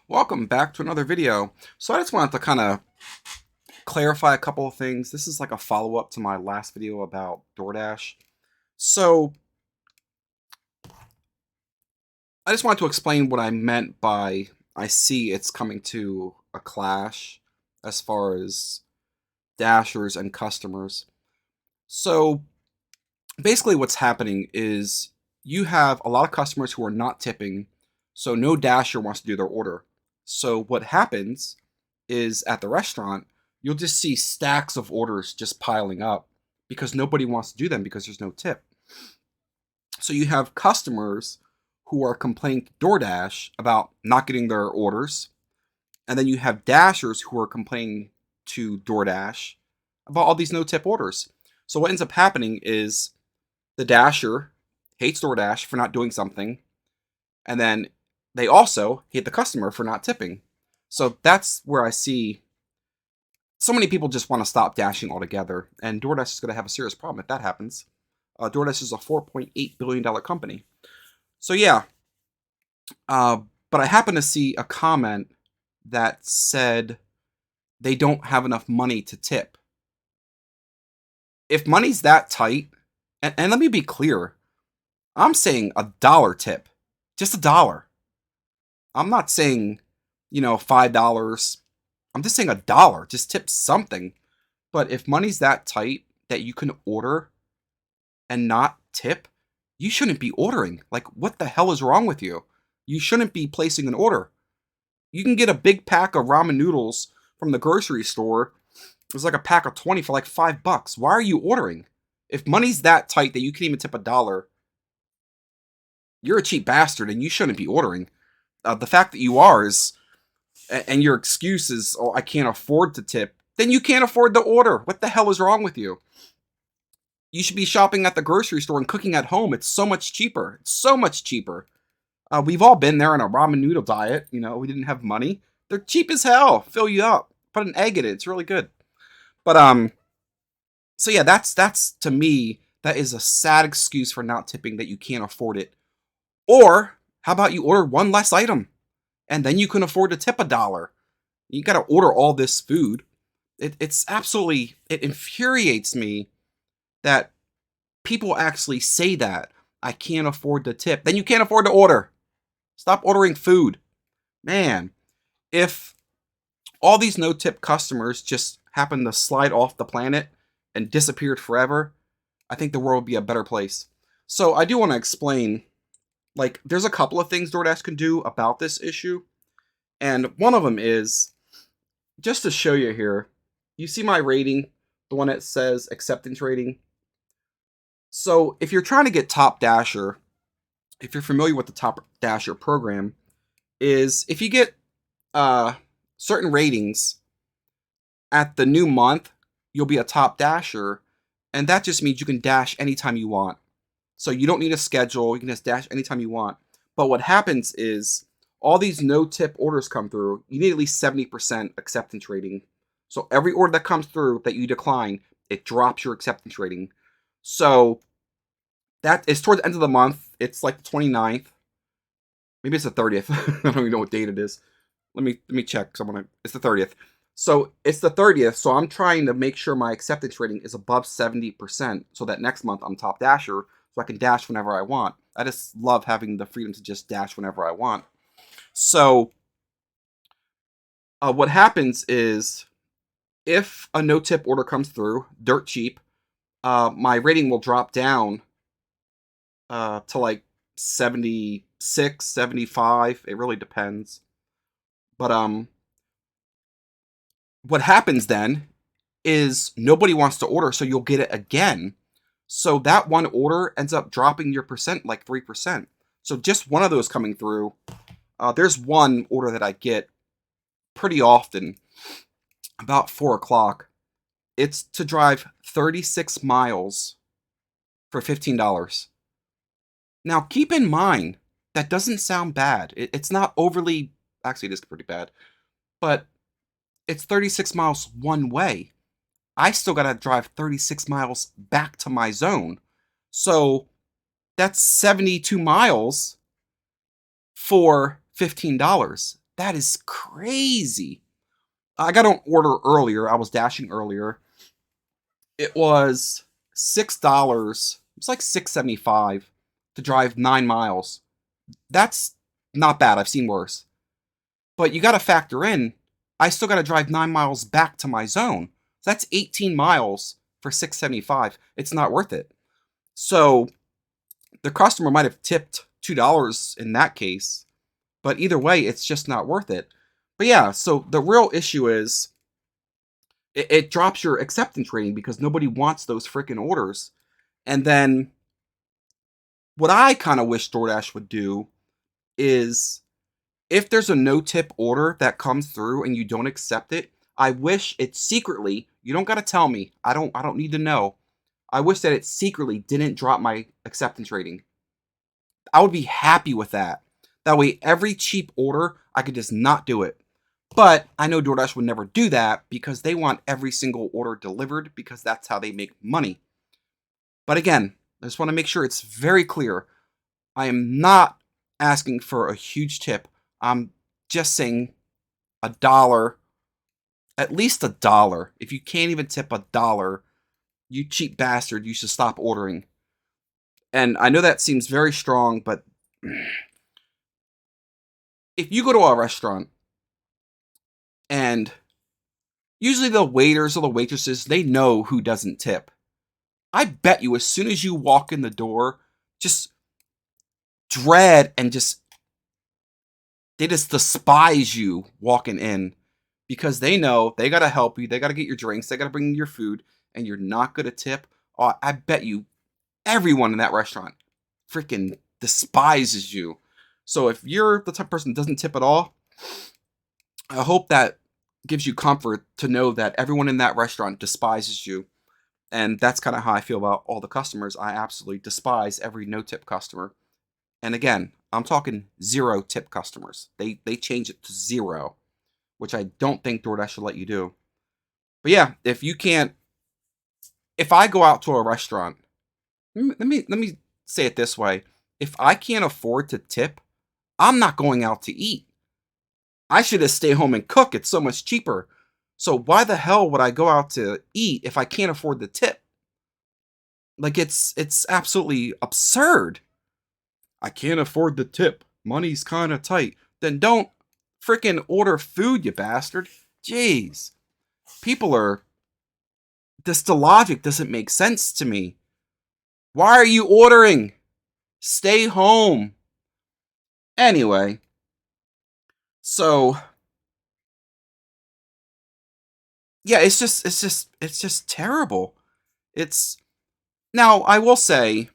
Welcome back to another video. So I just wanted to kind of clarify a couple of things. This is like a follow-up to my last video about Doordash. So I just wanted to explain what I meant by I see it's coming to a clash as far as dashers and customers. So basically what's happening is you have a lot of customers who are not tipping, so no dasher wants to do their order. So what happens is at the restaurant, you'll just see stacks of orders just piling up because nobody wants to do them because there's no tip. So you have customers who are complaining to DoorDash about not getting their orders, and then you have dashers who are complaining to DoorDash about all these no tip orders. So what ends up happening is the dasher hates DoorDash for not doing something, and then they also hate the customer for not tipping. So that's where I see so many people just want to stop dashing altogether, and DoorDash is going to have a serious problem if that happens. DoorDash is a $4.8 billion company. So yeah, but I happened to see a comment that said they don't have enough money to tip. If money's that tight, and let me be clear, I'm saying $1 tip, just $1. I'm not saying, $5. I'm just saying $1. Just tip something. But if money's that tight that you can order and not tip, you shouldn't be ordering. Like, what the hell is wrong with you? You shouldn't be placing an order. You can get a big pack of ramen noodles from the grocery store. It's like a pack of 20 for like $5. Why are you ordering? If money's that tight that you can even tip $1, you're a cheap bastard and you shouldn't be ordering. The fact that you are is, and your excuse is, oh, I can't afford to tip, then you can't afford the order. What the hell is wrong with you? You should be shopping at the grocery store and cooking at home. It's so much cheaper. It's so much cheaper. We've all been there on a ramen noodle diet. We didn't have money. They're cheap as hell. Fill you up. Put an egg in it. It's really good. But so yeah, that's to me, that is a sad excuse for not tipping that you can't afford it. Or how about you order one less item, and then you can afford to tip $1? You got to order all this food. It's absolutely, it infuriates me that people actually say that. I can't afford to tip. Then you can't afford to order. Stop ordering food. Man, if all these no-tip customers just happened to slide off the planet and disappeared forever, I think the world would be a better place. So I do want to explain, like, there's a couple of things DoorDash can do about this issue. And one of them is, just to show you here, you see my rating, the one that says acceptance rating. So if you're trying to get Top Dasher, if you're familiar with the Top Dasher program, is if you get certain ratings at the new month, you'll be a Top Dasher, and that just means you can dash anytime you want. So you don't need a schedule, you can just dash anytime you want. But what happens is, all these no-tip orders come through, you need at least 70% acceptance rating. So every order that comes through that you decline, it drops your acceptance rating. So that is towards the end of the month. It's like the 29th. Maybe it's the 30th. I don't even know what date it is. Let me check. It's the 30th. So it's the 30th. So I'm trying to make sure my acceptance rating is above 70%, so that next month I'm Top Dasher, so I can dash whenever I want. I just love having the freedom to just dash whenever I want. So what happens is, if a no-tip order comes through, dirt cheap, my rating will drop down to like 76, 75. It really depends. But what happens then is nobody wants to order, so you'll get it again. So that one order ends up dropping your percent like 3%. So just one of those coming through. There's one order that I get pretty often, about 4 o'clock. It's to drive 36 miles for $15. Now, keep in mind, that doesn't sound bad. It's not overly, actually, it is pretty bad, but it's 36 miles one way. I still got to drive 36 miles back to my zone. So that's 72 miles for $15. That is crazy. I got an order earlier. I was dashing earlier. It was $6. It's like $6.75 to drive 9 miles. That's not bad. I've seen worse. But you got to factor in, I still got to drive 9 miles back to my zone. So that's 18 miles for $6.75. It's not worth it. So the customer might have tipped $2 in that case, but either way, it's just not worth it. But yeah, so the real issue is it drops your acceptance rating because nobody wants those freaking orders. And then what I kind of wish DoorDash would do is if there's a no tip order that comes through and you don't accept it, I wish it secretly, you don't got to tell me. I don't need to know. I wish that it secretly didn't drop my acceptance rating. I would be happy with that. That way every cheap order, I could just not do it. But I know DoorDash would never do that because they want every single order delivered because that's how they make money. But again, I just want to make sure it's very clear. I am not asking for a huge tip. I'm just saying $1, at least $1. If you can't even tip $1, you cheap bastard, you should stop ordering. And I know that seems very strong, but if you go to a restaurant and usually the waiters or the waitresses, they know who doesn't tip. I bet you as soon as you walk in the door, just dread and they just despise you walking in because they know they got to help you. They got to get your drinks. They got to bring you your food and you're not going to tip. Oh, I bet you everyone in that restaurant freaking despises you. So if you're the type of person that doesn't tip at all, I hope that gives you comfort to know that everyone in that restaurant despises you. And that's kind of how I feel about all the customers. I absolutely despise every no tip customer. And again, I'm talking 0 tip customers. They change it to 0, which I don't think DoorDash should let you do. But yeah, if I go out to a restaurant, let me say it this way. If I can't afford to tip, I'm not going out to eat. I should just stay home and cook. It's so much cheaper. So why the hell would I go out to eat if I can't afford the tip? Like it's absolutely absurd. I can't afford the tip. Money's kind of tight. Then don't freaking order food, you bastard. Jeez. People are the logic doesn't make sense to me. Why are you ordering? Stay home. Anyway, so yeah, it's just terrible. It's now I will say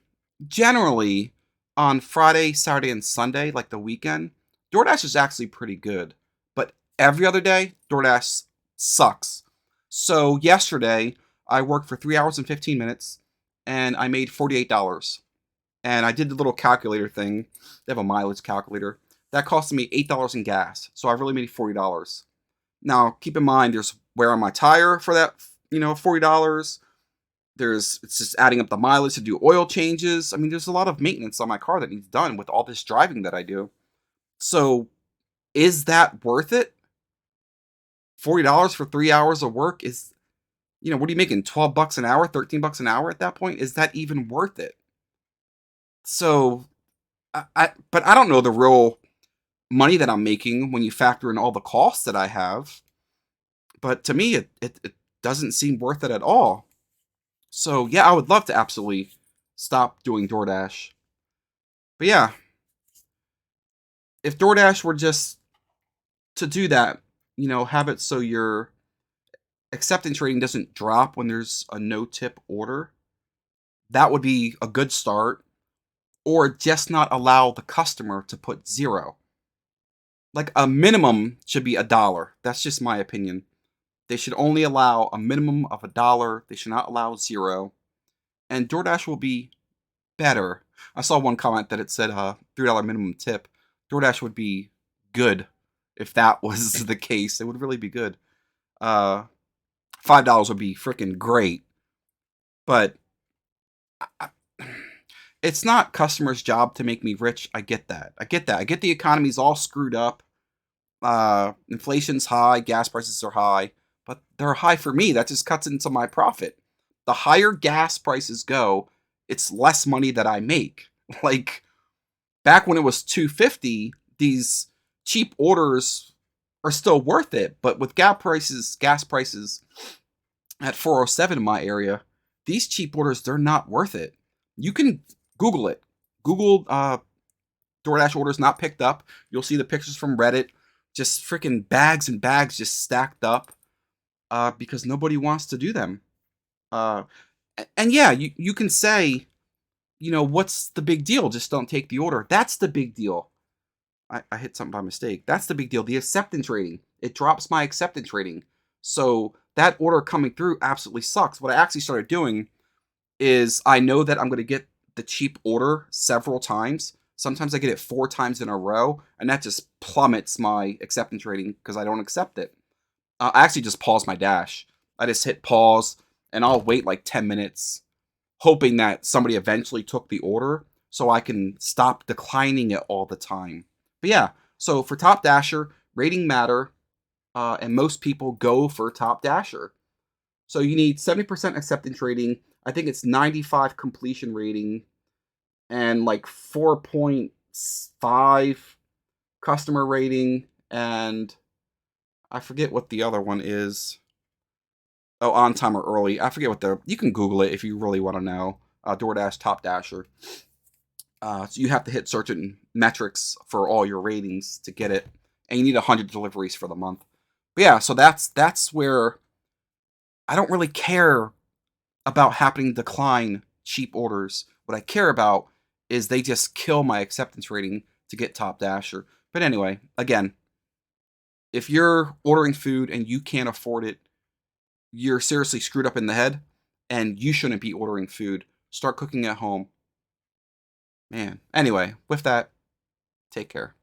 generally on Friday, Saturday, and Sunday, like the weekend, DoorDash is actually pretty good. But every other day, DoorDash sucks. So yesterday, I worked for 3 hours and 15 minutes and I made $48. And I did the little calculator thing. They have a mileage calculator. That cost me $8 in gas. So I really made $40. Now, keep in mind, there's wear on my tire for that, $40. It's just adding up the mileage to do oil changes. I mean, there's a lot of maintenance on my car that needs done with all this driving that I do. So, is that worth it? $40 for 3 hours of work is, what are you making? $12 an hour, $13 an hour at that point? Is that even worth it? So, but I don't know the real money that I'm making when you factor in all the costs that I have. But to me, it doesn't seem worth it at all. So yeah, I would love to absolutely stop doing DoorDash. But yeah, if DoorDash were just to do that, have it so your acceptance rating doesn't drop when there's a no tip order, that would be a good start. Or just not allow the customer to put 0. Like a minimum should be $1. That's just my opinion. They should only allow a minimum of $1. They should not allow 0. And DoorDash will be better. I saw one comment that it said $3 minimum tip. DoorDash would be good if that was the case. It would really be good. $5 would be freaking great. But it's not customers' job to make me rich. I get that. I get the economy's all screwed up. Inflation's high, gas prices are high, but they're high for me. That just cuts into my profit. The higher gas prices go, it's less money that I make. Like back when it was 250, these cheap orders are still worth it, but with gas prices at 407 in my area, these cheap orders they're not worth it. You can Google it. Google DoorDash orders not picked up. You'll see the pictures from Reddit, just freaking bags and bags just stacked up because nobody wants to do them. Uh, and yeah, you can say, what's the big deal? Just don't take the order. That's the big deal. I hit something by mistake. That's the big deal. The acceptance rating. It drops my acceptance rating. So that order coming through absolutely sucks. What I actually started doing is I know that I'm going to get the cheap order several times. Sometimes I get it 4 times in a row, and that just plummets my acceptance rating because I don't accept it. I actually just pause my dash. I just hit pause, and I'll wait like 10 minutes, hoping that somebody eventually took the order so I can stop declining it all the time. But yeah, so for Top Dasher, rating matter, and most people go for Top Dasher. So you need 70% acceptance rating. I think it's 95 completion rating and like 4.5 customer rating, and I forget what the other one is. Oh, on time or early. I forget what you can Google it if you really want to know. DoorDash Top Dasher. So you have to hit certain metrics for all your ratings to get it, and you need 100 deliveries for the month. But yeah, so that's where I don't really care about happening to decline cheap orders. What I care about is they just kill my acceptance rating to get Top Dasher. But anyway, again, if you're ordering food and you can't afford it, you're seriously screwed up in the head, and you shouldn't be ordering food. Start cooking at home. Man. Anyway, with that, take care.